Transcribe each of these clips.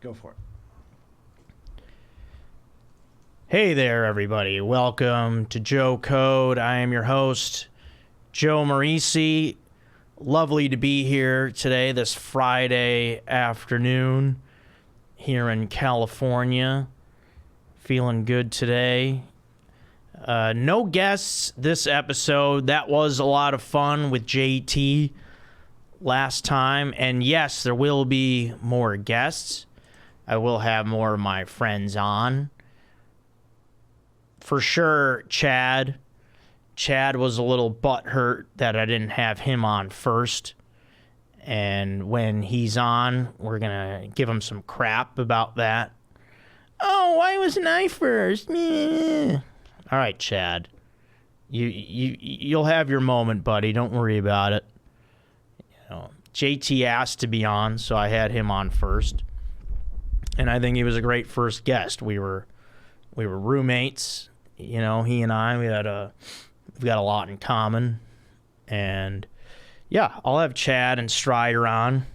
Go for it. Hey there, everybody. Welcome to Joe Code. I am your host, Joe Marrese. Lovely to be here today, this Friday afternoon here in California. Feeling good today. No guests this episode. That was a lot of fun with JT last time. And yes, there will be more guests. I will have more of my friends on. For sure, Chad. Chad was a little butthurt that I didn't have him on first. And when he's on, we're going to give him some crap about that. Oh, why wasn't I first? Meh. All right, Chad. You'll have your moment, buddy. Don't worry about it. JT asked to be on, so I had him on first. And I think he was a great first guest. We were roommates, he and I. We've got a lot in common. And yeah, I'll have Chad and Strider on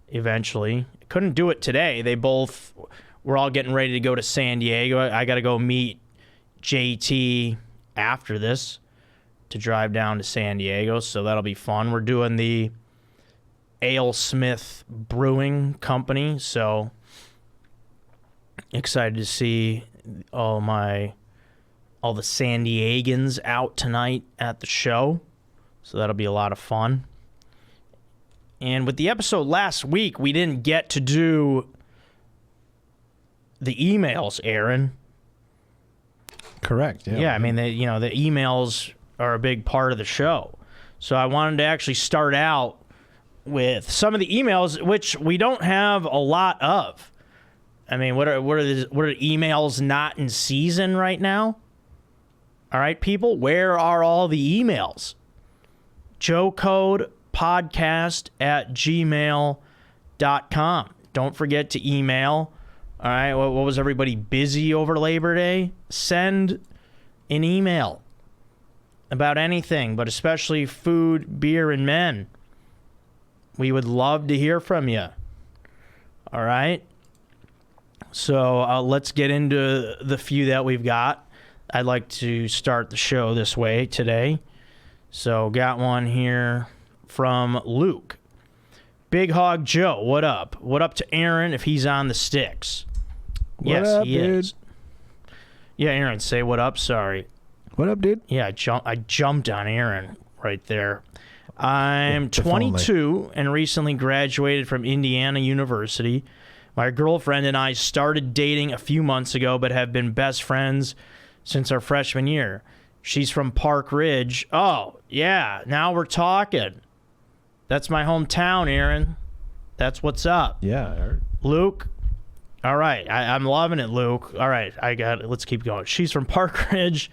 eventually. Couldn't do it today. We're all getting ready to go to San Diego. I got to go meet JT after this to drive down to San Diego, so that'll be fun. We're doing the AleSmith Brewing Company, so excited to see all the San Diegans out tonight at the show. So that'll be a lot of fun. And with the episode last week, we didn't get to do the emails, Aaron. Correct. Yeah, I mean, the emails are a big part of the show. So I wanted to actually start out with some of the emails, which we don't have a lot of. I mean, what are the emails not in season right now? All right, people, where are all the emails? joecodepodcast@gmail.com. Don't forget to email. All right, what was everybody busy over Labor Day? Send an email about anything, but especially food, beer, and men. We would love to hear from you. All right? So let's get into the few that we've got. I'd like to start the show this way today. So got one here from Luke. Big Hog Joe, what up? What up to Aaron if he's on the sticks? What up, he dude? is. Yeah, Aaron, say what up. Sorry. What up, dude? Yeah, I jumped on Aaron right there. I'm 22 and recently graduated from Indiana University. My girlfriend and I started dating a few months ago, but have been best friends since our freshman year. She's from Park Ridge. Oh, yeah, now we're talking. That's my hometown, Aaron. That's what's up. Yeah, I heard. Luke. All right, I'm loving it, Luke. All right, I got it. Let's keep going. She's from Park Ridge,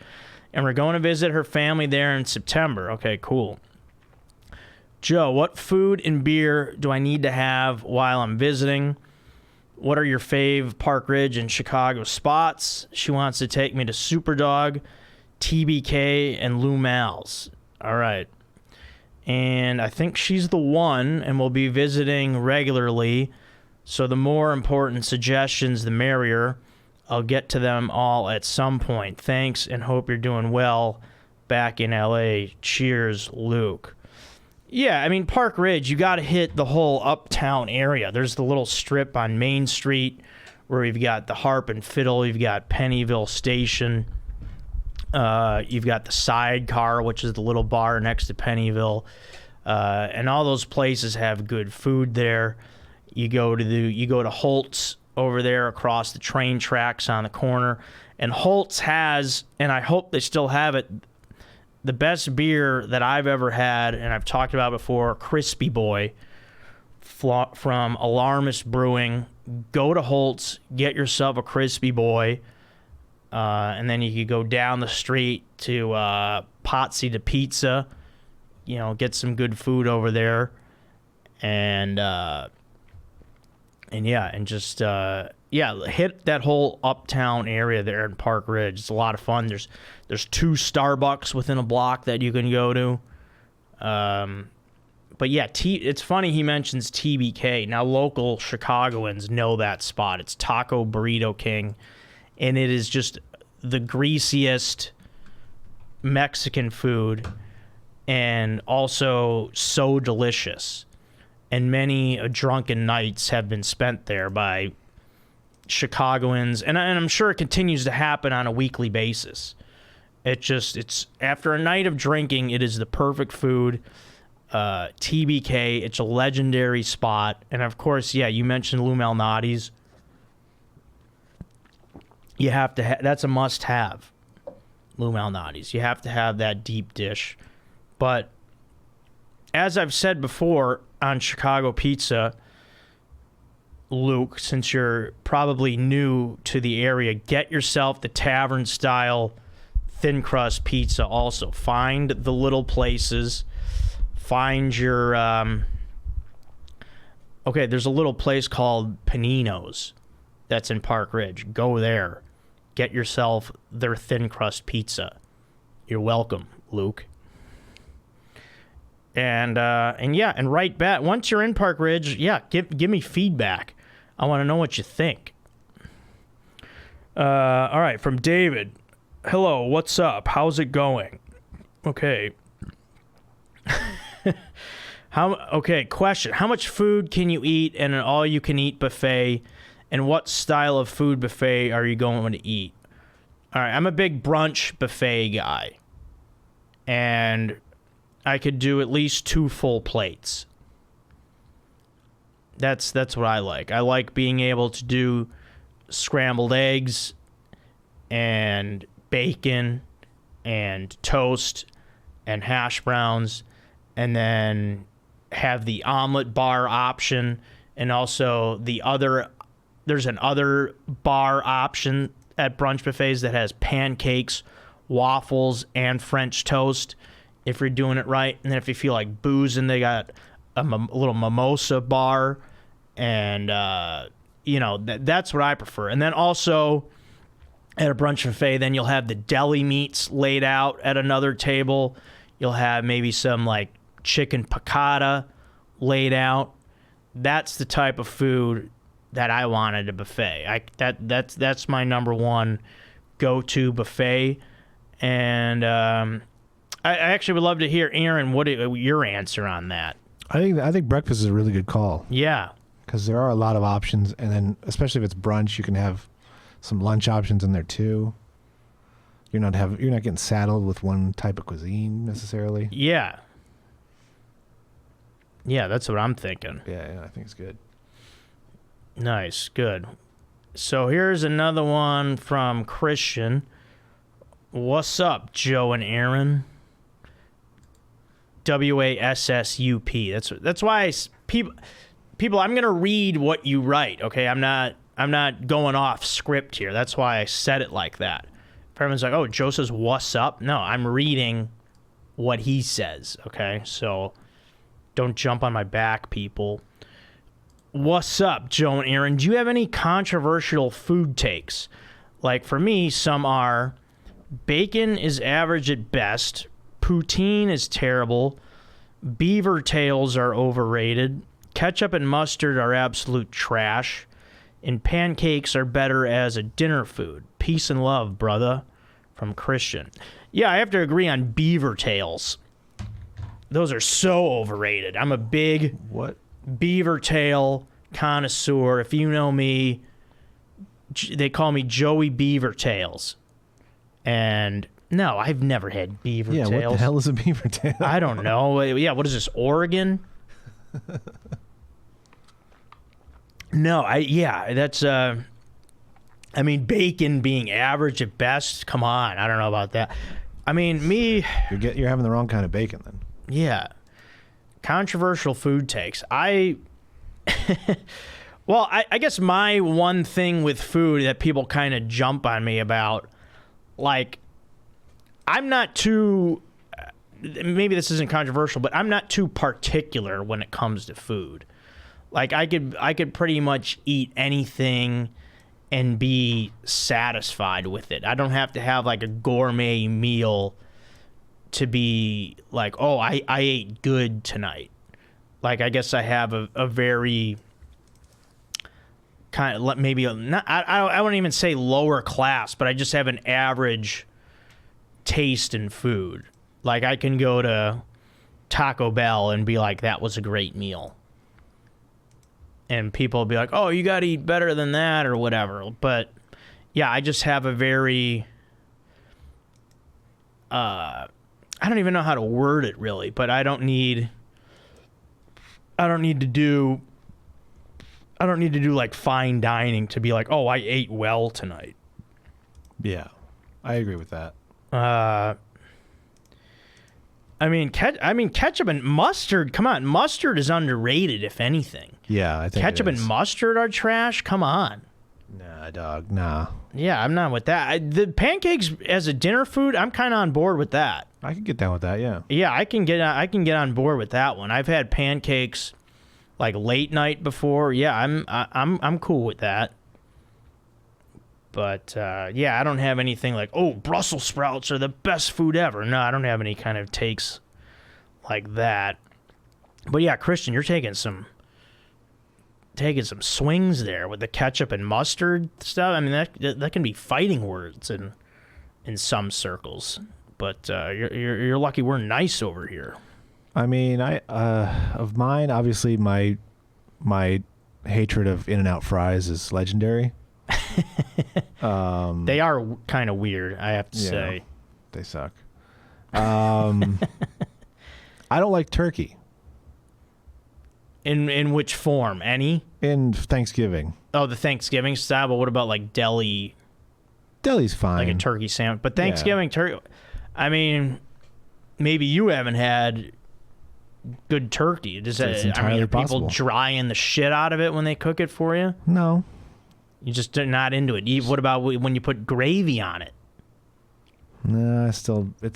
and we're going to visit her family there in September. Okay, cool. Joe, what food and beer do I need to have while I'm visiting? What are your fave Park Ridge and Chicago spots? She wants to take me to Superdog, TBK, and Lou Mal's. All right. And I think she's the one, and we'll be visiting regularly. So the more important suggestions, the merrier. I'll get to them all at some point. Thanks, and hope you're doing well back in LA. Cheers, Luke. Yeah, I mean, Park Ridge, you got to hit the whole uptown area. There's the little strip on Main Street where you've got the Harp and Fiddle. You've got Pennyville Station. You've got the Sidecar, which is the little bar next to Pennyville. And all those places have good food there. You go to Holt's over there across the train tracks on the corner. And Holt's has, and I hope they still have it, the best beer that I've ever had, and I've talked about before, Crispy Boy from Alarmist Brewing. Go to Holt's, get yourself a Crispy Boy, and then you could go down the street to Potsy to Pizza, get some good food over there, and just hit that whole uptown area there in Park Ridge. It's a lot of fun. There's 2 Starbucks within a block that you can go to. But yeah, it's funny he mentions TBK. Now, local Chicagoans know that spot. It's Taco Burrito King, and it is just the greasiest Mexican food, and also so delicious. And many drunken nights have been spent there by Chicagoans, and I'm sure it continues to happen on a weekly basis. It's after a night of drinking, it is the perfect food. TBK, it's a legendary spot. And of course, yeah, you mentioned Lou Malnati's. You have to that's a must-have. Lou Malnati's. You have to have that deep dish. But as I've said before on Chicago Pizza, Luke, since you're probably new to the area, get yourself the tavern-style thin crust pizza also. Find the little places. Find your... okay, there's a little place called Panino's that's in Park Ridge. Go there. Get yourself their thin crust pizza. You're welcome, Luke. And yeah, and write back. Once you're in Park Ridge, yeah, give me feedback. I want to know what you think. All right, from David. Hello, what's up? How's it going? Okay. Okay, question. How much food can you eat in an all-you-can-eat buffet, and what style of food buffet are you going to eat? All right, I'm a big brunch buffet guy, and I could do at least 2 full plates. That's what I like. I like being able to do scrambled eggs and bacon and toast and hash browns, and then have the omelet bar option, and also there's an other bar option at brunch buffets that has pancakes, waffles, and French toast if you're doing it right. And then if you feel like boozing, they got a little mimosa bar, and that's what I prefer. And then also at a brunch buffet, then you'll have the deli meats laid out at another table. You'll have maybe some like chicken piccata laid out. That's the type of food that I want at a buffet. That's my number one go-to buffet. And I actually would love to hear, Aaron, what your answer on that. I think breakfast is a really good call. Yeah, because there are a lot of options, and then especially if it's brunch, you can have some lunch options in there too. You're not getting saddled with one type of cuisine necessarily. Yeah, that's what I'm thinking. Yeah, I think it's good. Nice, good. So here's another one from Christian. What's up, Joe and Aaron? WASSUP. That's why people. I'm gonna read what you write. Okay, I'm not going off script here. That's why I said it like that. If everyone's like, "Oh, Joe says what's up," no, I'm reading what he says. Okay, so don't jump on my back, people. What's up, Joe and Aaron? Do you have any controversial food takes? Like for me, some are: bacon is average at best. Poutine is terrible. Beaver tails are overrated. Ketchup and mustard are absolute trash. And pancakes are better as a dinner food. Peace and love, brother. From Christian. Yeah, I have to agree on beaver tails. Those are so overrated. I'm a big beaver tail connoisseur. If you know me, they call me Joey Beaver Tails. And no, I've never had beaver tails. Yeah, what the hell is a beaver tail? I don't know. Yeah, what is this, Oregon? No, that's I mean, bacon being average at best. Come on, I don't know about that. I mean, me. You're having the wrong kind of bacon then. Yeah, controversial food takes. Well, I guess my one thing with food that people kind of jump on me about, like, I'm not too. Maybe this isn't controversial, but I'm not too particular when it comes to food. Like I could pretty much eat anything and be satisfied with it. I don't have to have like a gourmet meal to be like, oh, I ate good tonight. Like, I guess I have a very kind of maybe not. I wouldn't even say lower class, but I just have an average taste in food. Like, I can go to Taco Bell and be like, that was a great meal. And people will be like, oh, you got to eat better than that or whatever. But, yeah, I just have a very... I don't even know how to word it, really. But I don't need to do like fine dining to be like, oh, I ate well tonight. Yeah, I agree with that. I mean, ketchup and mustard. Come on, mustard is underrated, if anything. Yeah, I think Ketchup and mustard are trash. Come on. Nah, dog. Nah. Yeah, I'm not with that. The pancakes as a dinner food, I'm kind of on board with that. I can get down with that. Yeah. Yeah, I can get on board with that one. I've had pancakes like late night before. Yeah, I'm cool with that. But yeah, I don't have anything like, oh, Brussels sprouts are the best food ever. No, I don't have any kind of takes like that. But yeah, Christian, you're taking some swings there with the ketchup and mustard stuff. I mean, that can be fighting words in some circles. But you're lucky we're nice over here. I mean, of mine, obviously my hatred of In-N-Out fries is legendary. They are kind of weird, I have to say. They suck. I don't like turkey. In which form? Any? In Thanksgiving. Oh, the Thanksgiving style. But what about like deli? Deli's fine. Like a turkey sandwich. But Thanksgiving turkey. I mean, maybe you haven't had good turkey. Does that? I mean, are people drying the shit out of it when they cook it for you? No. You're just not into it. What about when you put gravy on it? No, it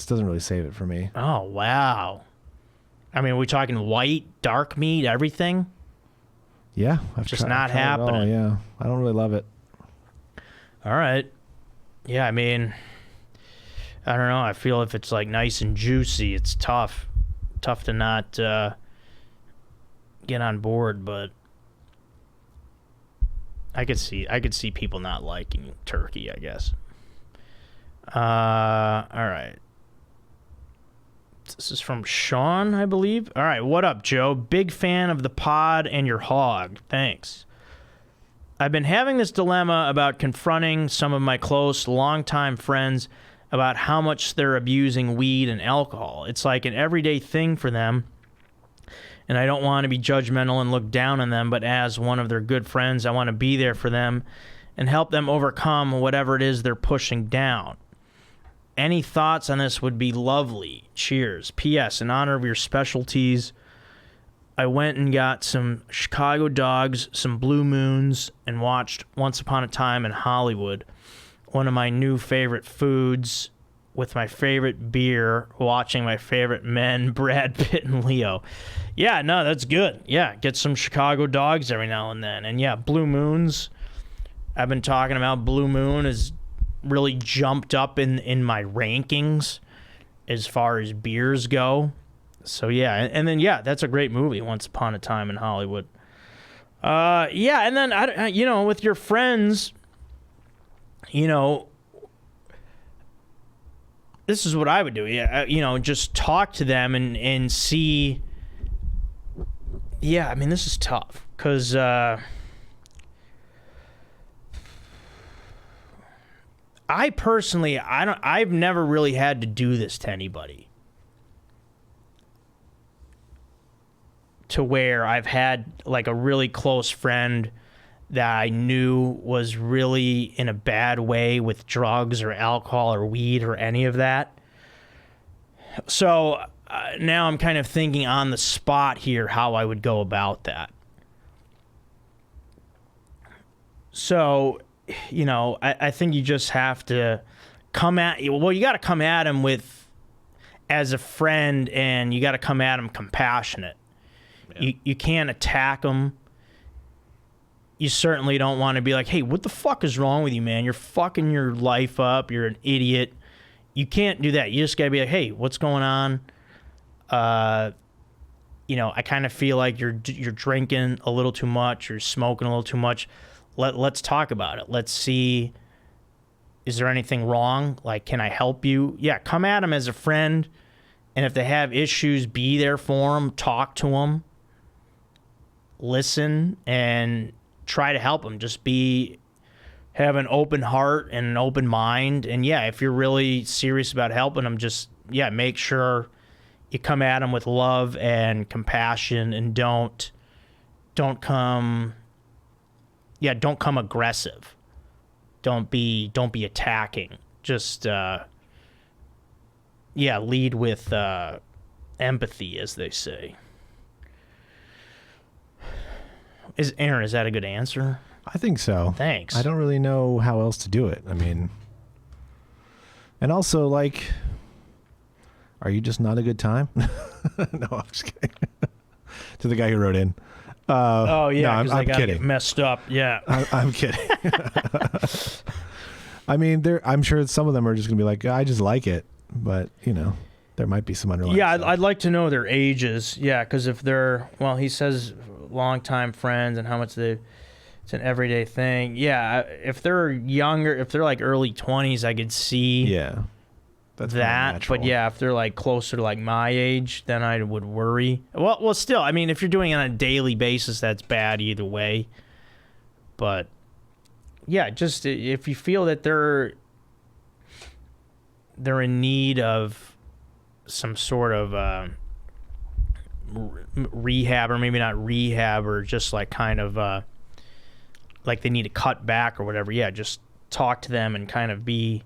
doesn't really save it for me. Oh, wow. I mean, are we talking white, dark meat, everything? Yeah. Just not happening. Yeah. I don't really love it. All right. Yeah, I mean, I don't know. I feel if it's like nice and juicy, it's tough. Tough to not get on board, but I could see people not liking turkey, I guess. All right. This is from Sean, I believe. All right, what up, Joe? Big fan of the pod and your hog. Thanks. I've been having this dilemma about confronting some of my close, longtime friends about how much they're abusing weed and alcohol. It's like an everyday thing for them, and I don't want to be judgmental and look down on them, but as one of their good friends, I want to be there for them and help them overcome whatever it is they're pushing down. Any thoughts on this would be lovely. Cheers. P.S. In honor of your specialties, I went and got some Chicago dogs, some Blue Moons, and watched Once Upon a Time in Hollywood, one of my new favorite foods, with my favorite beer, watching my favorite men, Brad Pitt and Leo. Yeah, no, that's good. Yeah, get some Chicago dogs every now and then. And yeah, Blue Moons. I've been talking about Blue Moon has really jumped up in my rankings as far as beers go. So yeah, and then yeah, that's a great movie, Once Upon a Time in Hollywood. Yeah, and then with your friends, this is what I would do. Yeah, just talk to them and see. Yeah, I mean, this is tough because I personally, I've never really had to do this to anybody, to where I've had like a really close friend that I knew was really in a bad way with drugs or alcohol or weed or any of that. So now I'm kind of thinking on the spot here how I would go about that. So, I think you just have to you got to come at him as a friend, and you got to come at him compassionate. Yeah. You can't attack him. You certainly don't want to be like, hey, what the fuck is wrong with you, man? You're fucking your life up. You're an idiot. You can't do that. You just got to be like, hey, what's going on? I kind of feel like you're drinking a little too much, you're smoking a little too much. Let's talk about it. Let's see, is there anything wrong? Like, can I help you? Yeah, come at them as a friend. And if they have issues, be there for them, talk to them, listen, and try to help them. Just have an open heart and an open mind. And yeah, if you're really serious about helping them, just, make sure you come at them with love and compassion, and don't come aggressive. Don't be attacking. Just, lead with empathy, as they say. Aaron, is that a good answer? I think so. Thanks. I don't really know how else to do it. I mean, and also, like, are you just not a good time? No, I'm just kidding. To the guy who wrote in. No, I'm kidding. Messed up. Yeah. I'm kidding. I mean, I'm sure some of them are just going to be like, I just like it. But, there might be some underlying stuff. I'd like to know their ages. Yeah, because if they're, he says longtime friends and how much it's an everyday thing. Yeah, if they're younger, if they're like early 20s, I could see that's that. But yeah, if they're like closer to like my age, then I would worry. Well, still, I mean, if you're doing it on a daily basis, that's bad either way. But yeah, just if you feel that they're in need of some sort of rehab, or maybe not rehab, or just like kind of like they need to cut back or whatever, just talk to them and kind of be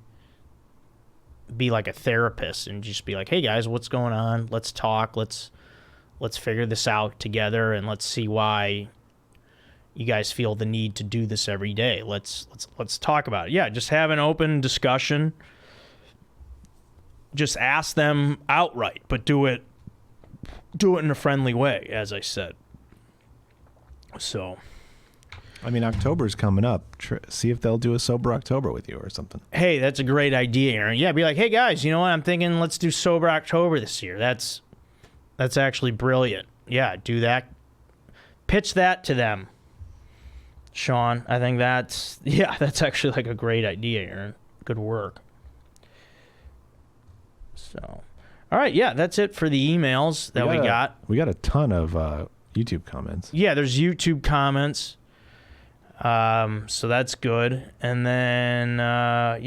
like a therapist, and just be like, hey guys, what's going on? Let's talk. Let's figure this out together, and let's see why you guys feel the need to do this every day. Let's talk about it. Yeah, just have an open discussion. Just ask them outright, but do it in a friendly way, as I said. So, I mean, October's coming up. See if they'll do a sober October with you or something. Hey, that's a great idea, Aaron. Yeah, be like, hey guys, you know what? I'm thinking let's do sober October this year. That's actually brilliant. Yeah, do that. Pitch that to them, Sean. I think that's actually like a great idea, Aaron. Good work. So, all right, yeah, that's it for the emails that we got. We got a ton of YouTube comments. Yeah, there's YouTube comments. So that's good. And then, I'm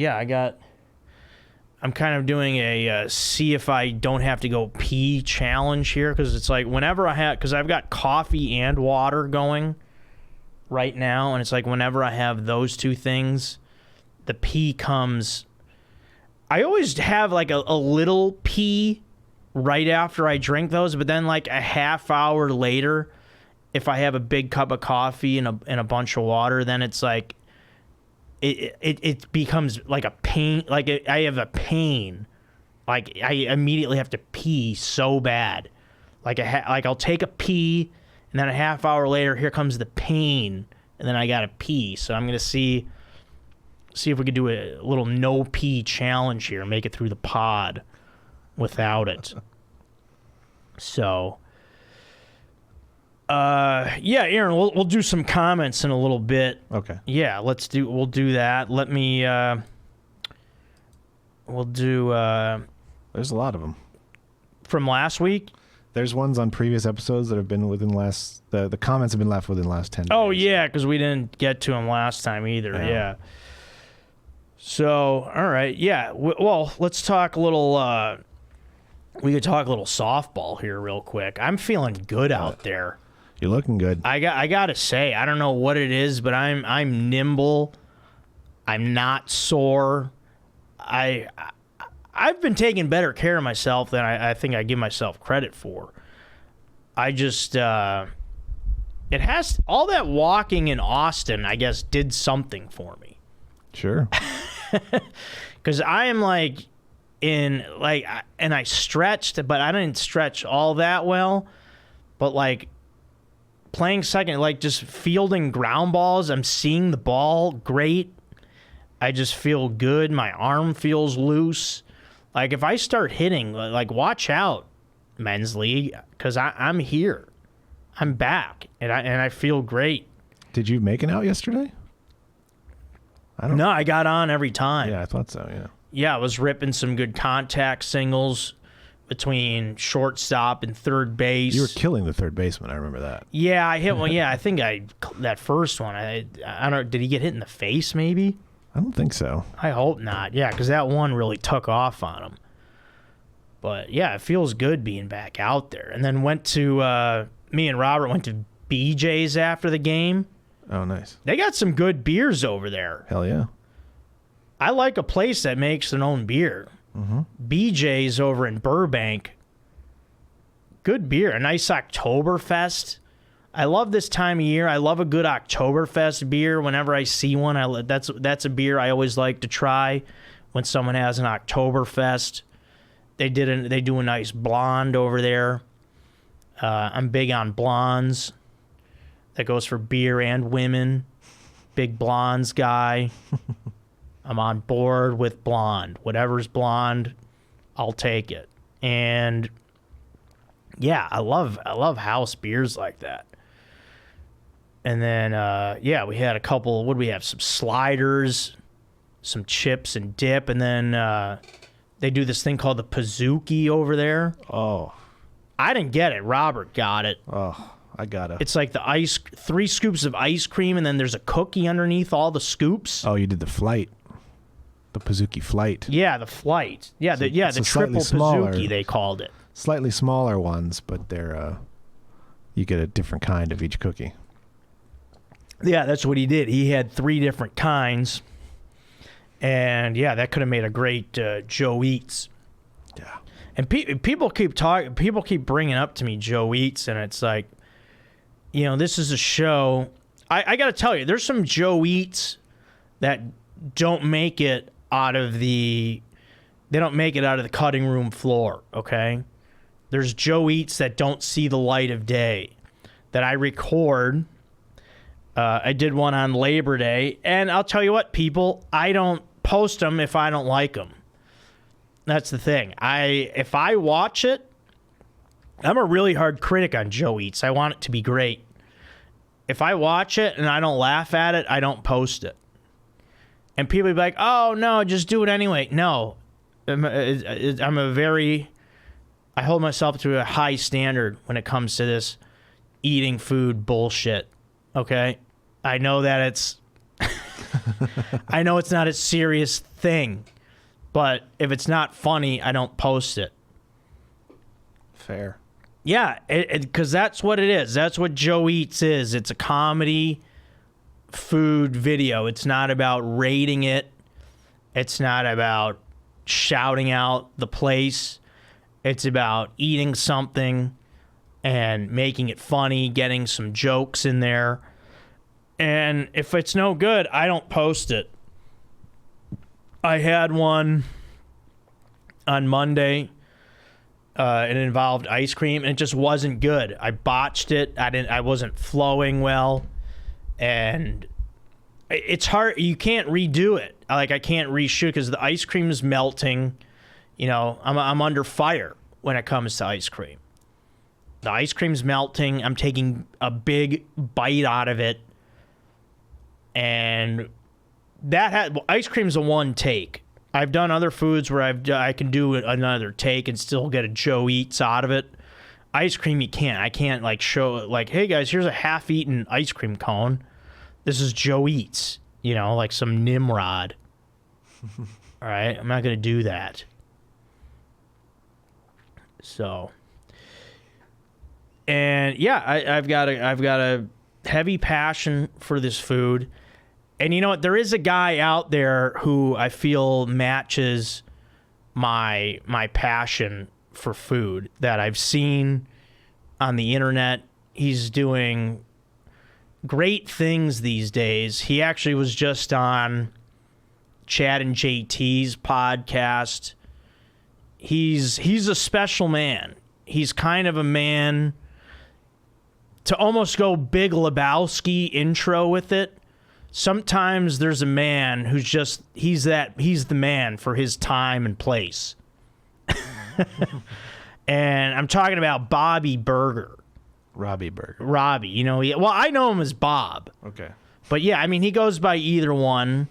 kind of doing a see if I don't have to go pee challenge here, because it's like whenever because I've got coffee and water going right now, and it's like whenever I have those two things, the pee comes. I always have like a little pee right after I drink those, but then like a half hour later, if I have a big cup of coffee and a bunch of water, then it's like it becomes like a pain. Like I have a pain. Like I immediately have to pee so bad. Like I'll take a pee, and then a half hour later, here comes the pain, and then I gotta pee. So I'm gonna see if we could do a little no pee challenge here, make it through the pod without it. So, Aaron, we'll do some comments in a little bit. Okay. Yeah, we'll do that. Let me, we'll do, there's a lot of them. From last week? There's ones on previous episodes that have been within the comments have been left within the last 10 days. Oh, yeah, because we didn't get to them last time either. Yeah. So, all right. Yeah. Well, let's talk a little, we could talk a little softball here real quick. I'm feeling good out there. You're looking good. I got to say, I don't know what it is, but I'm nimble. I'm not sore. I've been taking better care of myself than I think I give myself credit for. I just, it has, all that walking in Austin, I guess, did something for me. Sure. Because I am like and I stretched, but I didn't stretch all that well. But like playing second, like just fielding ground balls, I'm seeing the ball great. I just feel good. My arm feels loose. Like if I start hitting, like watch out men's league because I'm here. I'm back, and I feel great. Did you make it out yesterday? No, I got on every time. Yeah, I thought so, yeah. Yeah, I was ripping some good contact singles between shortstop and third base. You were killing the third baseman. I remember that. Yeah, I hit one. Yeah, I think that first one. I don't. Did he get hit in the face? Maybe. I don't think so. I hope not. Yeah, because that one really took off on him. But yeah, it feels good being back out there. And then went to me and Robert went to BJ's after the game. Oh, nice. They got some good beers over there. Hell yeah. I like a place that makes their own beer. Mm-hmm. BJ's over in Burbank. Good beer. A nice Oktoberfest. I love this time of year. I love a good Oktoberfest beer. Whenever I see one, that's a beer I always like to try when someone has an Oktoberfest. They do a nice blonde over there. I'm big on blondes. That goes for beer and women. Big blondes guy. I'm on board with blonde. Whatever's blonde, I'll take it. And yeah, I love house beers like that. And then yeah, we had a couple. What did we have? Some sliders, some chips and dip, and then they do this thing called the Pizookie over there. Oh, I didn't get it. Robert got it. oh, I got it. It's like 3 scoops of ice cream, and then there's a cookie underneath all the scoops. Oh, you did the flight. The Pizookie flight. Yeah, the flight. Yeah, the it's triple smaller, Pizookie, they called it. Slightly smaller ones, but they're you get a different kind of each cookie. Yeah, that's what he did. He had 3 different kinds. And yeah, that could have made a great Joe Eats. Yeah. And people keep bringing up to me Joe Eats, and it's like, you know, this is a show. I got to tell you, there's some Joe Eats that don't make it out of the cutting room floor, okay? There's Joe Eats that don't see the light of day that I record. I did one on Labor Day, and I'll tell you what, people, I don't post them if I don't like them. That's the thing. If I watch it, I'm a really hard critic on Joe Eats. I want it to be great. If I watch it and I don't laugh at it, I don't post it. And people be like, oh, no, just do it anyway. No. I hold myself to a high standard when it comes to this eating food bullshit. Okay? I know that it's not a serious thing, but if it's not funny, I don't post it. Fair. Yeah, because that's what it is. That's what Joe Eats is. It's a comedy food video. It's not about rating it. It's not about shouting out the place. It's about eating something and making it funny, getting some jokes in there. And if it's no good, I don't post it. I had one on Monday. It involved ice cream, and it just wasn't good. I botched it. I wasn't flowing well, and it's hard. You can't redo it. Like, I can't reshoot because the ice cream is melting. You know, I'm under fire when it comes to ice cream. The ice cream's melting. I'm taking a big bite out of it, and ice cream's a one take. I've done other foods where I can do another take and still get a Joe Eats out of it. Ice cream, you can't. I can't like show like, hey guys, here's a half-eaten ice cream cone. This is Joe Eats, you know, like some Nimrod. All right, I'm not gonna do that. So, and yeah, I've got a heavy passion for this food. And you know what? There is a guy out there who I feel matches my passion for food that I've seen on the internet. He's doing great things these days. He actually was just on Chad and JT's podcast. He's a special man. He's kind of a man to almost go Big Lebowski intro with it. Sometimes there's a man who's just, he's the man for his time and place. And I'm talking about Bobby Burger. Robbie Burger. Robbie, well, I know him as Bob. Okay. But yeah, I mean, he goes by either one.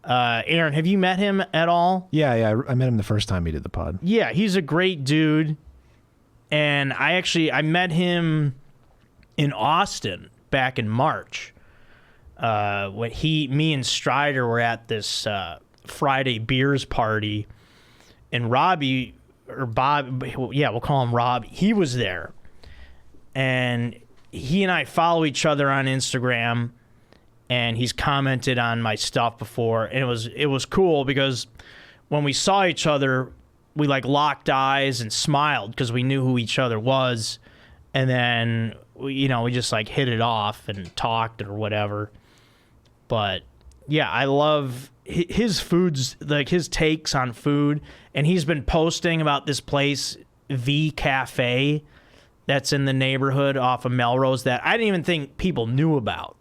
Aaron, have you met him at all? Yeah. I met him the first time he did the pod. Yeah, he's a great dude. And I met him in Austin back in March. When me and Strider were at this Friday beers party, and Robbie, or Bob, yeah, we'll call him Rob, he was there. And he and I follow each other on Instagram, and he's commented on my stuff before, and it was cool because when we saw each other, we like locked eyes and smiled because we knew who each other was, and then we just like hit it off and talked or whatever. But yeah, I love his foods, like his takes on food, and he's been posting about this place, V Cafe, that's in the neighborhood off of Melrose that I didn't even think people knew about.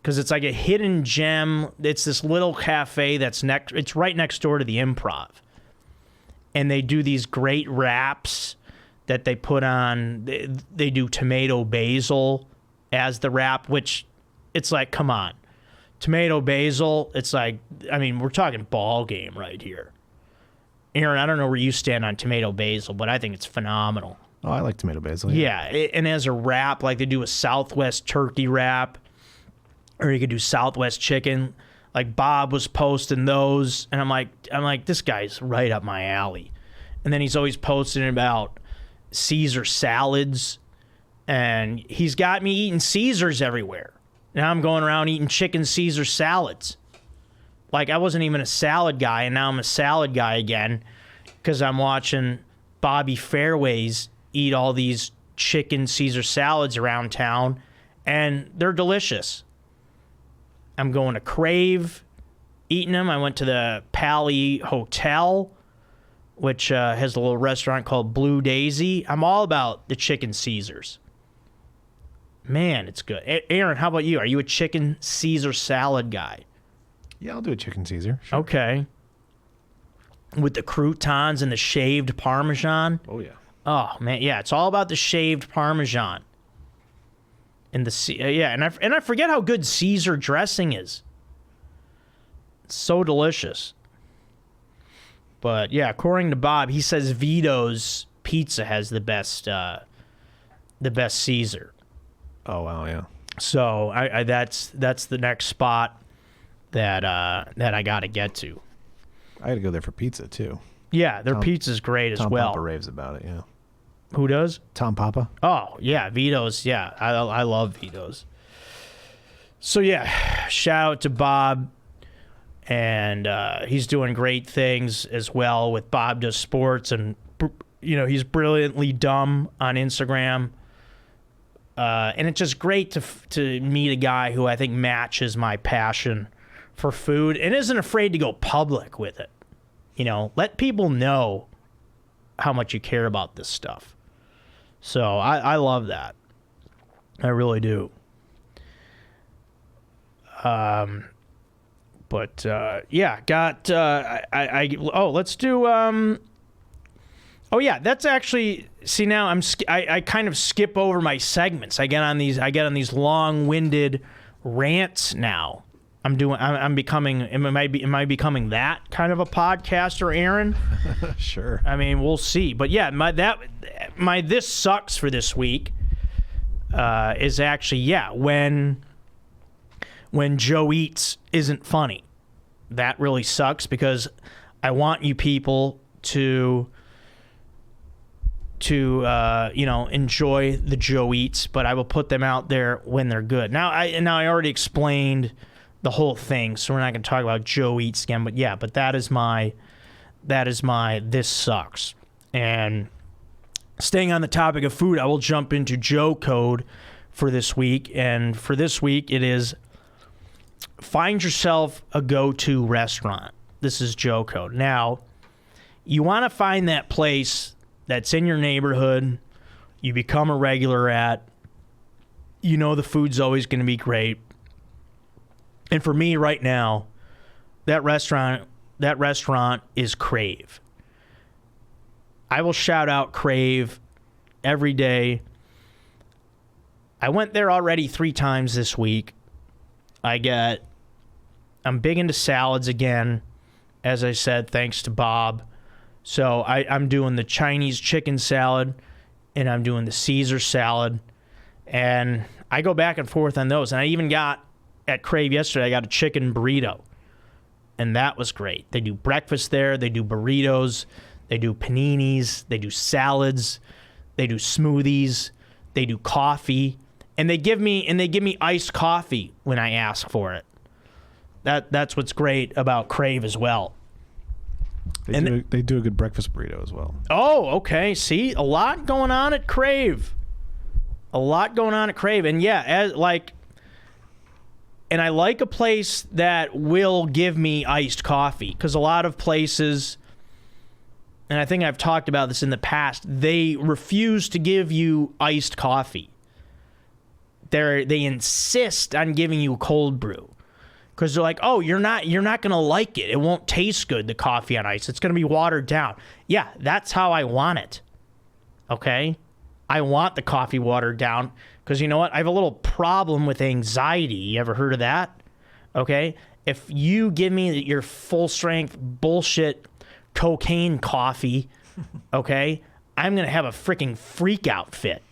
Because it's like a hidden gem. It's this little cafe it's right next door to the Improv. And they do these great wraps that they put on. They do tomato basil as the wrap, which it's like, come on. Tomato basil, it's like, I mean, we're talking ball game right here. Aaron, I don't know where you stand on tomato basil, but I think it's phenomenal. Oh, I like tomato basil. Yeah, and as a wrap, like they do a Southwest turkey wrap, or you could do Southwest chicken. Like Bob was posting those, and I'm like, this guy's right up my alley. And then he's always posting about Caesar salads, and he's got me eating Caesars everywhere. Now I'm going around eating chicken Caesar salads. Like I wasn't even a salad guy, and now I'm a salad guy again because I'm watching Bobby Fairways eat all these chicken Caesar salads around town, and they're delicious. I'm going to Crave, eating them. I went to the Pally Hotel, which has a little restaurant called Blue Daisy. I'm all about the chicken Caesars. Man, it's good. Aaron, how about you? Are you a chicken Caesar salad guy? Yeah, I'll do a chicken Caesar. Sure. Okay. With the croutons and the shaved Parmesan. Oh, yeah. Oh, man. Yeah, it's all about the shaved Parmesan. And and I forget how good Caesar dressing is. It's so delicious. But yeah, according to Bob, he says Vito's Pizza has the best Caesar. Oh wow, yeah. So that's the next spot that I got to get to. I got to go there for pizza too. Yeah, their pizza's great as Tom well. Papa raves about it. Yeah. Who does? Tom Papa. Oh, yeah, Vito's. Yeah, I love Vito's. So, yeah, shout out to Bob. And he's doing great things as well with Bob Does Sports. And, he's brilliantly dumb on Instagram. And it's just great to meet a guy who I think matches my passion for food and isn't afraid to go public with it. Let people know how much you care about this stuff. So I love that. I really do. But yeah, got let's do oh yeah, that's actually, see now I kind of skip over my segments. I get on these long-winded rants now. I'm becoming, am I becoming that kind of a podcaster, Aaron? Sure. I mean, we'll see. But yeah, my this sucks for this week is actually, yeah, when Joe Eats isn't funny. That really sucks because I want you people to enjoy the Joe Eats, but I will put them out there when they're good. Now I already explained the whole thing, so we're not going to talk about Joe Eats again. But yeah, that is my this sucks. And staying on the topic of food, I will jump into Joe code for this week. And for this week, it is find yourself a go-to restaurant. This is Joe code. Now, you want to find that place that's in your neighborhood, you become a regular at, the food's always going to be great. And for me right now, that restaurant is Crave. I will shout out Crave every day. I went there already 3 times this week. I'm big into salads again, as I said, thanks to Bob. So I'm doing the Chinese chicken salad, and I'm doing the Caesar salad, and I go back and forth on those. And I even got, at Crave yesterday, I got a chicken burrito, and that was great. They do breakfast there. They do burritos. They do paninis. They do salads. They do smoothies. They do coffee. And they give me iced coffee when I ask for it. That's what's great about Crave as well. They do a good breakfast burrito as well. Oh, okay. See, a lot going on at Crave. And yeah, and I like a place that will give me iced coffee, because a lot of places, and I think I've talked about this in the past, they refuse to give you iced coffee. They insist on giving you cold brew, because they're like, oh, you're not gonna like it. It won't taste good, the coffee on ice. It's gonna be watered down. Yeah, that's how I want it. Okay, I want the coffee watered down, because you know what? I have a little problem with anxiety. You ever heard of that? Okay, if you give me your full strength bullshit cocaine coffee, okay, I'm gonna have a freaking freak out fit.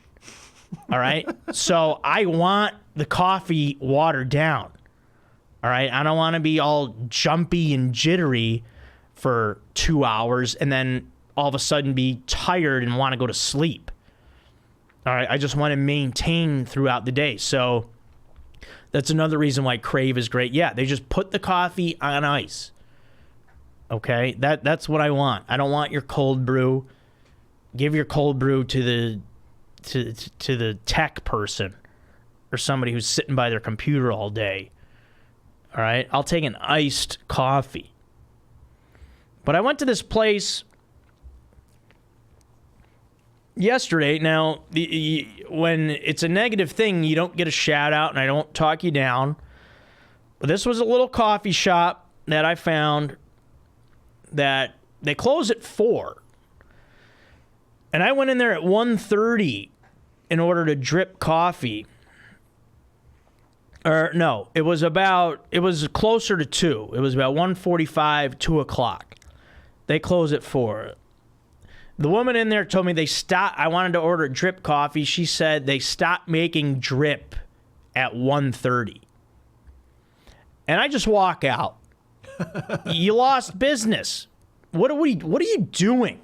All right. So I want the coffee watered down. All right. I don't want to be all jumpy and jittery for 2 hours and then all of a sudden be tired and want to go to sleep. All right. I just want to maintain throughout the day. So that's another reason why Crave is great. Yeah. They just put the coffee on ice. Okay. That's what I want. I don't want your cold brew. Give your cold brew to the tech person or somebody who's sitting by their computer all day. All right, I'll take an iced coffee. But I went to this place yesterday. Now, when it's a negative thing, you don't get a shout out, and I don't talk you down. But this was a little coffee shop that I found that they close at 4. And I went in there at 1:30 in order to drip coffee. Or no, it was closer to 2. It was about 1:45, 2 o'clock. They close at 4. The woman in there told me I wanted to order drip coffee. She said they stopped making drip at 1:30. And I just walk out. You lost business. What are you doing?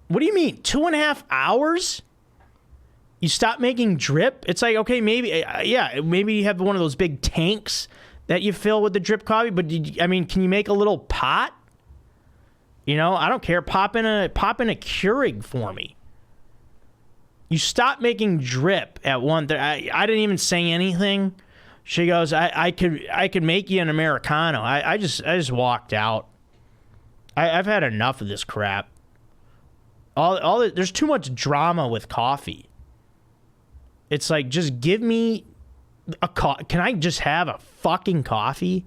What do you mean? 2.5 hours? You stop making drip? It's like, okay, maybe you have one of those big tanks that you fill with the drip coffee, but can you make a little pot? You know, I don't care. Pop in a Keurig for me. You stop making drip at 1:30. I didn't even say anything. She goes, I could make you an Americano. I just walked out. I've had enough of this crap. There's too much drama with coffee. It's like, just give me can I just have a fucking coffee?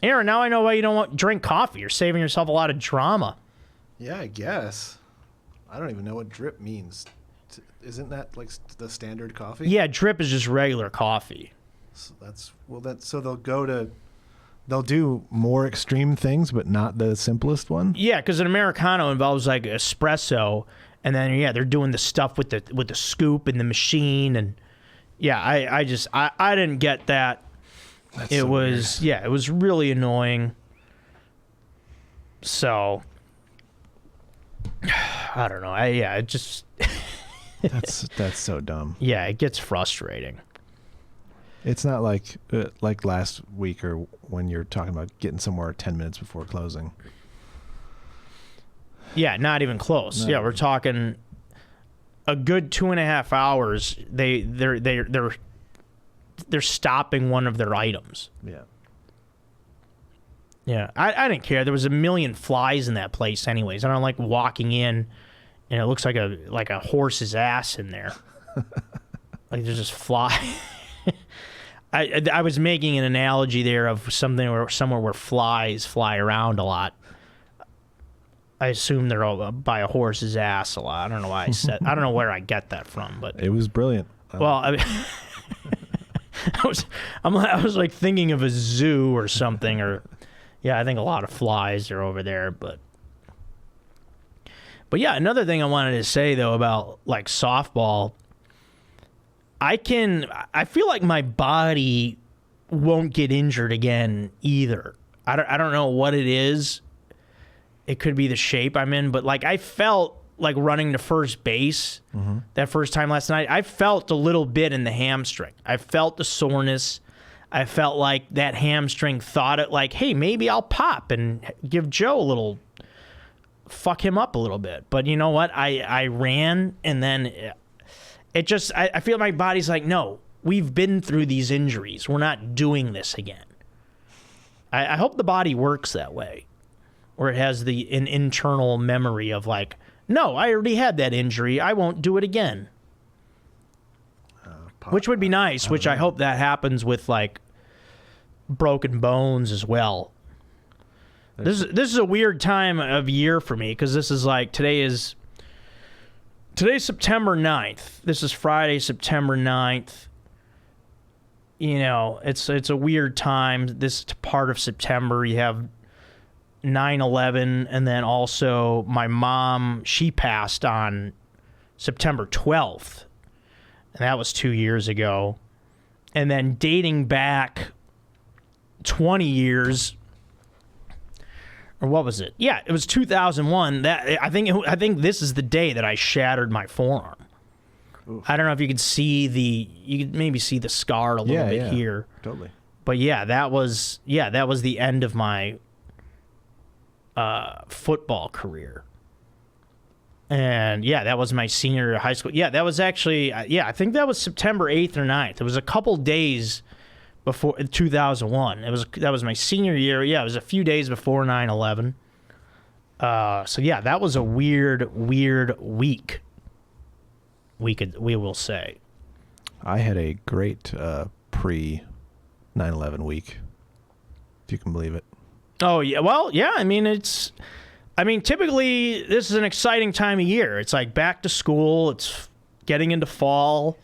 Aaron, now I know why you don't drink coffee. You're saving yourself a lot of drama. Yeah, I guess. I don't even know what drip means. Isn't that like the standard coffee? Yeah, drip is just regular coffee. So they'll do more extreme things, but not the simplest one. Yeah, because an Americano involves like espresso, and then they're doing the stuff with the scoop and the machine, and I didn't get that. It was really annoying. So I don't know. It just that's so dumb. Yeah, it gets frustrating. It's not like last week or when you're talking about getting somewhere 10 minutes before closing. Yeah, not even close. No. Yeah, we're talking a good 2.5 hours. They're stopping one of their items. Yeah. Yeah, I didn't care. There was a million flies in that place anyways. I don't like walking in and it looks like a horse's ass in there. Like there's just fly. I was making an analogy there of somewhere where flies fly around a lot. I assume they're all by a horse's ass a lot. I don't know why I don't know where I get that from, but It was brilliant. well, I mean, I was like thinking of a zoo or something, or yeah, I think a lot of flies are over there, but yeah, another thing I wanted to say though about like softball, I feel like my body won't get injured again either. I don't know what it is. It could be the shape I'm in, but like I felt like running to first base that first time last night. I felt a little bit in the hamstring. I felt the soreness. I felt like that hamstring thought it like, hey, maybe I'll pop and give Joe a little, fuck him up a little bit. But you know what? I ran, and then it just, I feel my body's like, no, we've been through these injuries. We're not doing this again. I hope the body works that way, or it has an internal memory of like, no, I already had that injury. I won't do it again. Which would be nice, which I hope that happens with like broken bones as well. This is a weird time of year for me, because this is like today's September 9th. This is Friday, September 9th. You know, it's a weird time. This part of September, you have 9/11, and then also my mom, she passed on September 12th, and that was 2 years ago. And then dating back 20 years, or what was it? Yeah, it was 2001. That I think this is the day that I shattered my forearm. Oof. I don't know if you could maybe see the scar a little bit here. Totally. But yeah, that was the end of my football career. And yeah, that was my senior year of high school. Yeah, that was actually, I think that was September 8th or 9th. It was a couple days before 2001. That was my senior year. Yeah, it was a few days before 9/11. So yeah, that was a weird week. We will say. I had a great pre 9/11 week, if you can believe it. Oh yeah, well yeah. I mean, typically this is an exciting time of year. It's like back to school. It's getting into fall.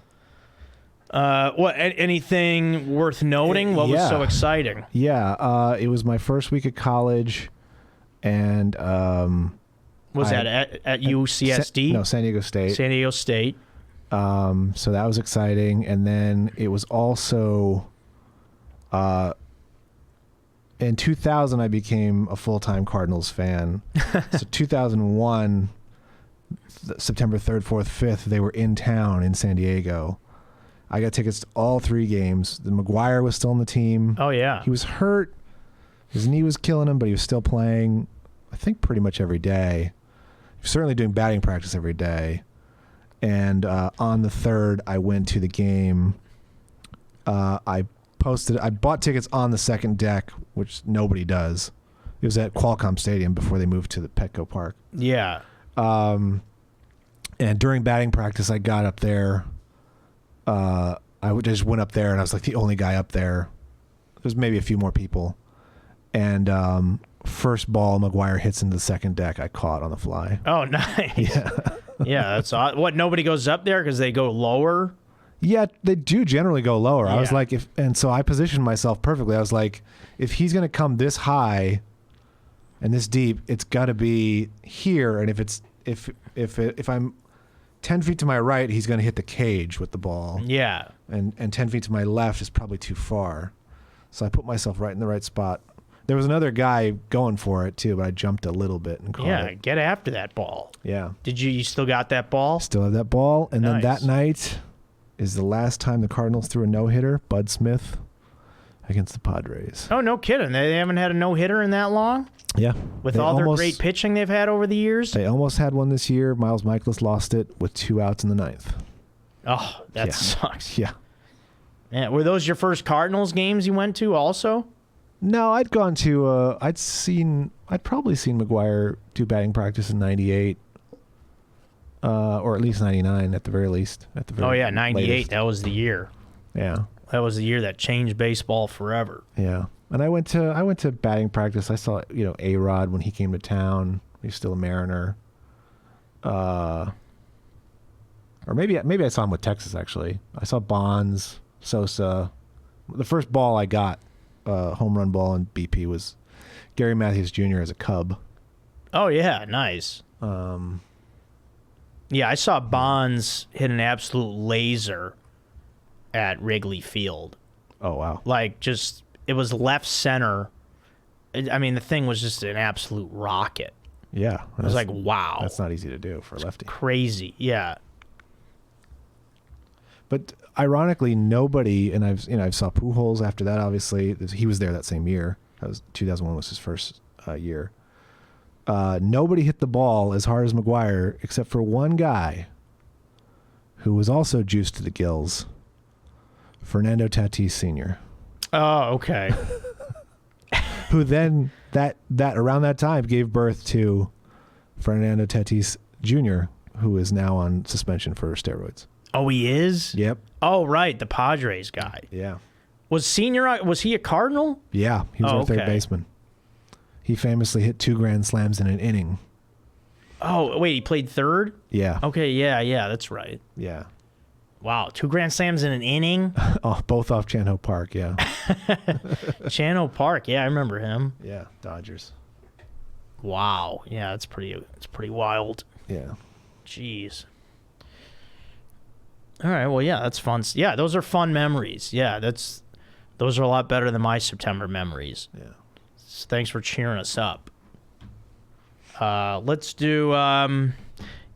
Anything worth noting? What was so exciting? Yeah, it was my first week at college, and was that at UCSD? No, San Diego State. San Diego State. So that was exciting, and then it was also in 2000 I became a full-time Cardinals fan. So 2001, September 3rd, 4th, 5th, they were in town in San Diego. I got tickets to all 3 games. The McGuire was still on the team. Oh yeah, he was hurt. His knee was killing him, but he was still playing, I think, pretty much every day. He was certainly doing batting practice every day. And on the 3rd, I went to the game. I bought tickets on the second deck, which nobody does. It was at Qualcomm Stadium before they moved to the Petco Park. Yeah. And during batting practice, I got up there. I just went up there, and I was like the only guy up there. There's maybe a few more people. And first ball, McGuire hits into the second deck. I caught on the fly. Oh, nice. Yeah. Yeah, that's odd. What, nobody goes up there because they go lower? Yeah, they do generally go lower. Yeah. I was like, so I positioned myself perfectly. I was like, if he's going to come this high and this deep, it's got to be here. And if I'm 10 feet to my right, he's going to hit the cage with the ball. Yeah. And 10 feet to my left is probably too far. So I put myself right in the right spot. There was another guy going for it too, but I jumped a little bit and caught it. Yeah, get after that ball. Yeah. Did you still got that ball? Still have that ball. And Nice. then that night is the last time the Cardinals threw a no-hitter, Bud Smith against the Padres. Oh, no kidding. They haven't had a no-hitter in that long? Yeah. With all their great pitching they've had over the years? They almost had one this year. Miles Michaelis lost it with 2 outs in the 9th. Oh, that sucks. Yeah. Man, were those your first Cardinals games you went to also? No, I'd gone to, I'd probably seen McGuire do batting practice in 98. Or at least 99 at the very least. Oh yeah, 98. latest. That was the year. Yeah. That was the year that changed baseball forever. Yeah. And I went to batting practice. I saw, A-Rod when he came to town. He's still a Mariner. Or maybe I saw him with Texas, actually. I saw Bonds, Sosa. The first ball I got, home run ball in BP, was Gary Matthews Jr. as a Cub. Oh, yeah, nice. Yeah, I saw Bonds hit an absolute laser at Wrigley Field. Oh, wow. Like, just, it was left center. I mean, the thing was just an absolute rocket. Yeah. I was like, wow. That's not easy to do for a lefty. Crazy, yeah. But ironically, nobody, and I saw Pujols after that, obviously. He was there that same year. 2001 was his first year. Nobody hit the ball as hard as McGwire except for one guy who was also juiced to the gills, Fernando Tatis Sr. Oh, okay. Who then, that around that time, gave birth to Fernando Tatis Jr., who is now on suspension for steroids. Oh, he is? Yep. Oh, right, the Padres guy. Yeah. Was he a Cardinal? Yeah, he was our third baseman. He famously hit 2 grand slams in an inning. Oh, wait, he played third? Yeah. Okay, yeah, that's right. Yeah. Wow, 2 grand slams in an inning? Oh, both off Chan Ho Park, yeah. Chan Ho Park, yeah, I remember him. Yeah, Dodgers. Wow, yeah, it's pretty wild. Yeah. Jeez. All right, well, yeah, that's fun. Yeah, those are fun memories. Yeah, those are a lot better than my September memories. Yeah. So thanks for cheering us up. Let's do, Aaron,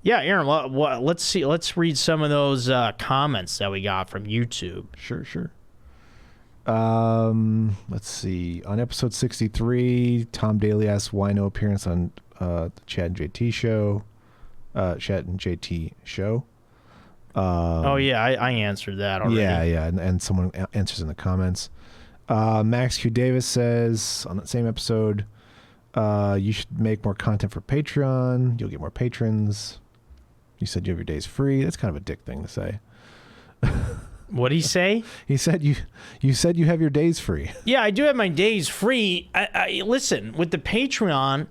let's see. Let's read some of those comments that we got from YouTube. Sure. Let's see. On episode 63, Tom Daly asks why no appearance on the Chad and JT show. Oh yeah, I answered that already. Yeah, and someone answers in the comments. Max Q Davis says on that same episode, you should make more content for Patreon. You'll get more patrons. You said you have your days free. That's kind of a dick thing to say. What'd he say? He said you said you have your days free. Yeah, I do have my days free. I listen, with the Patreon,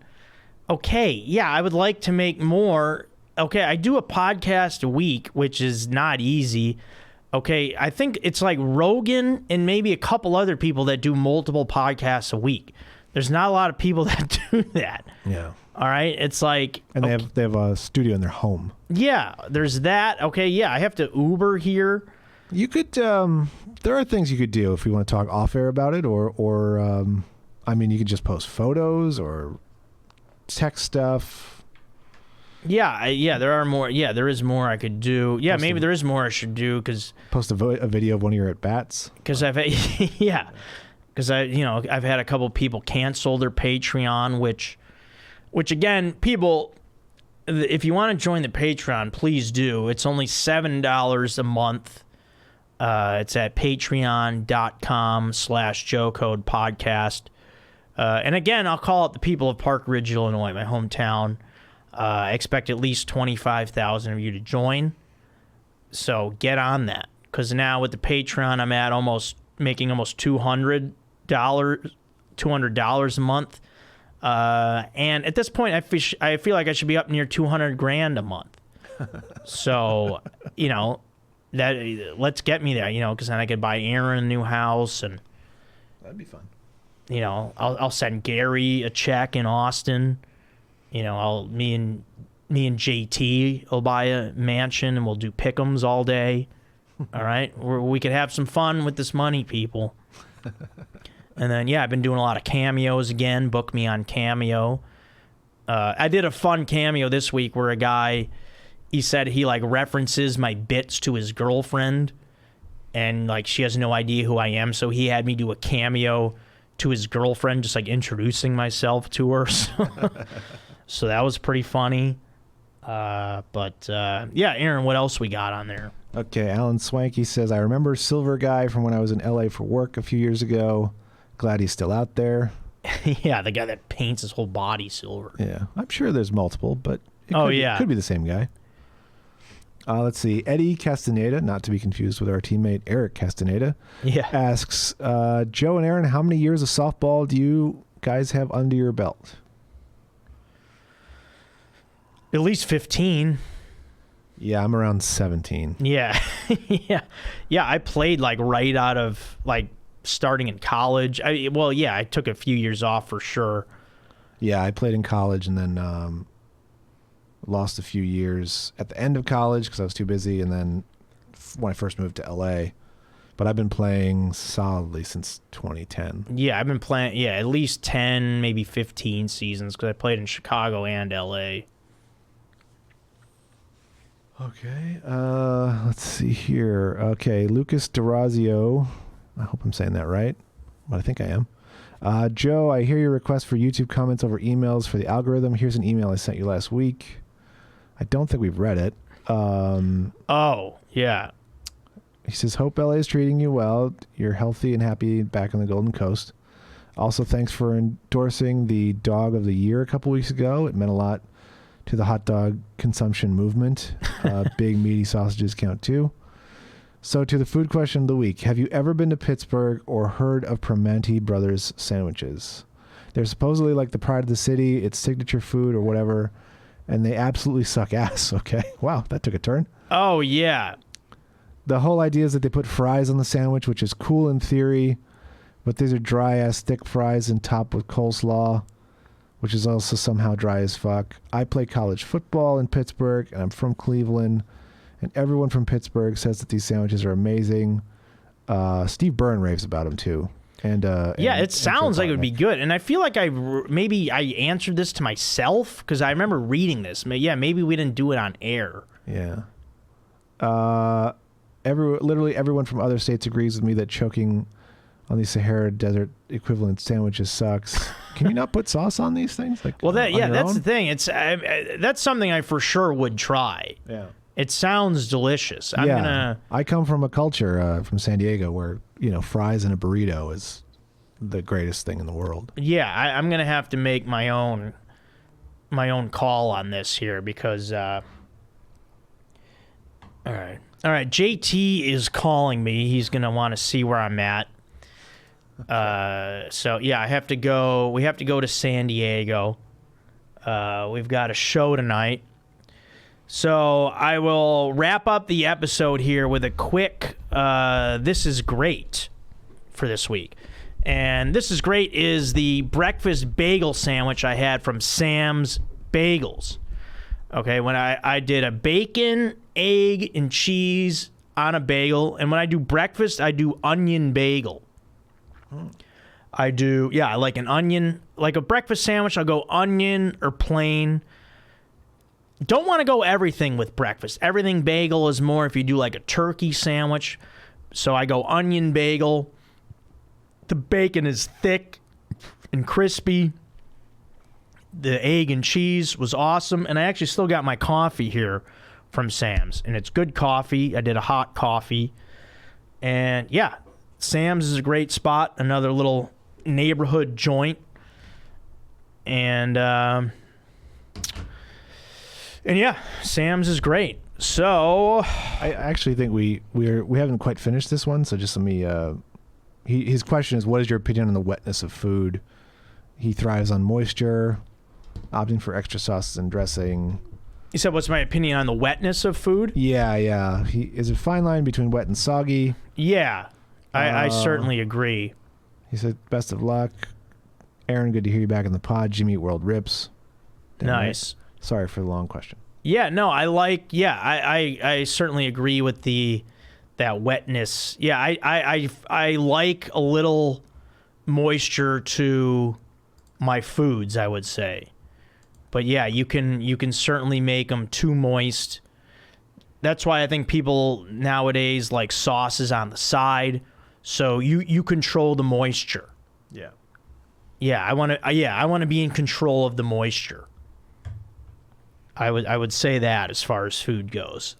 okay, yeah, I would like to make more. Okay, I do a podcast a week, which is not easy. Okay, I think it's like Rogan and maybe a couple other people that do multiple podcasts a week. There's not a lot of people that do that. Yeah. All right, it's like, and they have a studio in their home. Yeah, there's that. Okay, yeah, I have to Uber here. You could there are things you could do if you want to talk off air about it, or I mean, you could just post photos or text stuff. Yeah, there are more. Yeah, there is more I could do. Yeah, maybe there is more I should do because post a video of one of your at bats. Because I've had a couple people cancel their Patreon, which again, people, if you want to join the Patreon, please do. It's only $7 a month. It's at patreon.com/JoeCodePodcast. And again, I'll call out the people of Park Ridge, Illinois, my hometown. I expect at least 25,000 of you to join. So get on that. Because now with the Patreon, I'm at making almost $200 a month. And at this point, I feel like I should be up near 200 grand a month. So, let's get me there, because then I could buy Aaron a new house, and that'd be fun. I'll send Gary a check in Austin. Me and JT will buy a mansion and we'll do pick'ems all day. All right, we could have some fun with this money, people. And then I've been doing a lot of cameos again. Book me on Cameo. I did a fun cameo this week where a guy, he said he references my bits to his girlfriend, and she has no idea who I am, so he had me do a cameo to his girlfriend, just introducing myself to her. So that was pretty funny. Aaron, what else we got on there? Okay, Alan Swanky says, I remember Silver Guy from when I was in LA for work a few years ago. Glad he's still out there. Yeah, the guy that paints his whole body silver. Yeah, I'm sure there's multiple, but it could be the same guy. Let's see. Eddie Castaneda, not to be confused with our teammate Eric Castaneda, asks, Joe and Aaron, how many years of softball do you guys have under your belt? At least 15. Yeah, I'm around 17. Yeah. Yeah, I played like right out of like starting in college. I took a few years off for sure. Yeah, I played in college and then lost a few years at the end of college because I was too busy, and then when I first moved to LA. But I've been playing solidly since 2010. Yeah, I've been playing, at least 10, maybe 15 seasons because I played in Chicago and LA. Okay, let's see here. Okay, Lucas Durazio. I hope I'm saying that right, but I think I am. Joe, I hear your request for YouTube comments over emails for the algorithm. Here's an email I sent you last week. I don't think we've read it. Oh, yeah. He says, hope LA is treating you well. You're healthy and happy back on the Golden Coast. Also, thanks for endorsing the Dog of the Year a couple weeks ago. It meant a lot to the hot dog consumption movement. Big meaty sausages count too. So to the food question of the week. Have you ever been to Pittsburgh or heard of Primanti Brothers sandwiches? They're supposedly like the pride of the city. It's signature food or whatever. And they absolutely suck ass. Okay. Wow. That took a turn. Oh, yeah. The whole idea is that they put fries on the sandwich, which is cool in theory. But these are dry ass thick fries and topped with coleslaw, which is also somehow dry as fuck. I play college football in Pittsburgh, and I'm from Cleveland, and everyone from Pittsburgh says that these sandwiches are amazing. Steve Byrne raves about them too. It sounds like it would be good. And I feel like maybe I answered this to myself because I remember reading this. Yeah, maybe we didn't do it on air. Yeah. Literally everyone from other states agrees with me that choking on these Sahara Desert equivalent sandwiches sucks. Can you not put sauce on these things? That's the thing. It's that's something I for sure would try. Yeah, it sounds delicious. I come from a culture from San Diego where fries in a burrito is the greatest thing in the world. Yeah, I'm gonna have to make my own call on this here because. All right, JT is calling me. He's gonna want to see where I'm at. So yeah, I have to go. We have to go to San Diego. We've got a show tonight. So I will wrap up the episode here with a quick, this is great for this week. And this is great is the breakfast bagel sandwich I had from Sam's Bagels. Okay, when I did a bacon, egg, and cheese on a bagel. And when I do breakfast, I do onion bagel. I do, like an onion, like a breakfast sandwich, I'll go onion or plain. Don't want to go everything with breakfast. Everything bagel is more if you do like a turkey sandwich. So I go onion bagel. The bacon is thick and crispy. The egg and cheese was awesome. And I actually still got my coffee here from Sam's. And it's good coffee. I did a hot coffee. And yeah, Sam's is a great spot. Another little neighborhood joint. And yeah, Sam's is great. So I actually think we haven't quite finished this one. So just let me. His question is, what is your opinion on the wetness of food? He thrives on moisture, opting for extra sauces and dressing. You said, what's my opinion on the wetness of food? Yeah. Is it a fine line between wet and soggy? Yeah, I certainly agree. He said, best of luck. Aaron, good to hear you back in the pod. Jimmy Eat World rips. Damn nice. Right. Sorry for the long question. Yeah, no, I certainly agree with that wetness. Yeah, I like a little moisture to my foods, I would say. But yeah, you can certainly make them too moist. That's why I think people nowadays like sauces on the side, so you control the moisture. Yeah. Yeah, I want to be in control of the moisture. I would say that as far as food goes.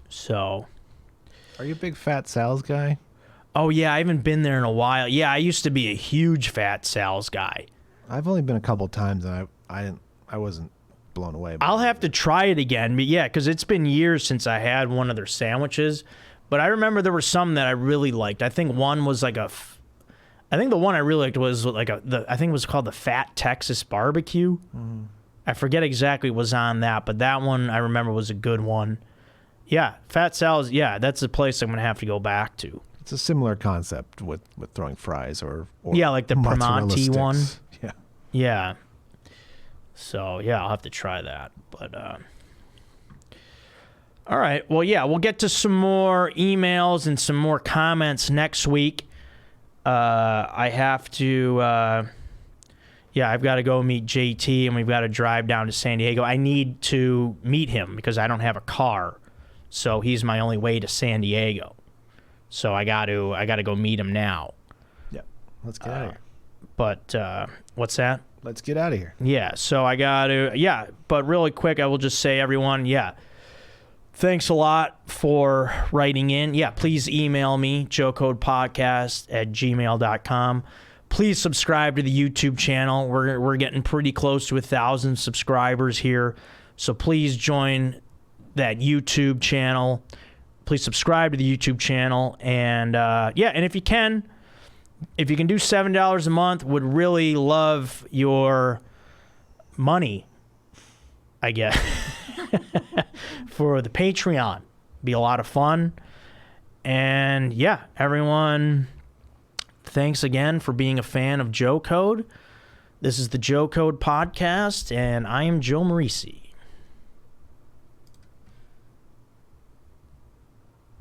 So, are you a big Fat Sal's guy? Oh yeah, I haven't been there in a while. Yeah, I used to be a huge Fat Sal's guy. I've only been a couple times and I wasn't blown away. I'll have to try it again, but yeah, because it's been years since I had one of their sandwiches. But I remember there were some that I really liked. I think one was like I think the one I really liked was like I think it was called the Fat Texas Barbecue. I forget exactly what was on that, but that one I remember was a good one. Yeah, Fat Sal's, yeah, that's a place I'm going to have to go back to. It's a similar concept with throwing fries or yeah, like the mozzarella Primanti sticks. one. Yeah. Yeah. So, yeah, I'll have to try that. But, all right. Well, yeah, we'll get to some more emails and some more comments next week. I have to, I've got to go meet JT, and we've got to drive down to San Diego. I need to meet him because I don't have a car. So he's my only way to San Diego. So I got to go meet him now. Yeah. Let's get out of here. But what's that? Let's get out of here. Yeah, so I got to, but really quick, I will just say, everyone, thanks a lot for writing in. Yeah, please email me, joecodepodcast@gmail.com. Please subscribe to the YouTube channel. We're getting pretty close to 1,000 subscribers here, so please join that YouTube channel. Please subscribe to the YouTube channel, and and if you can do $7 a month, would really love your money, I guess, for the Patreon. Be a lot of fun. And everyone, thanks again for being a fan of Joe Code. This is the Joe Code Podcast, and I am Joe Marrese.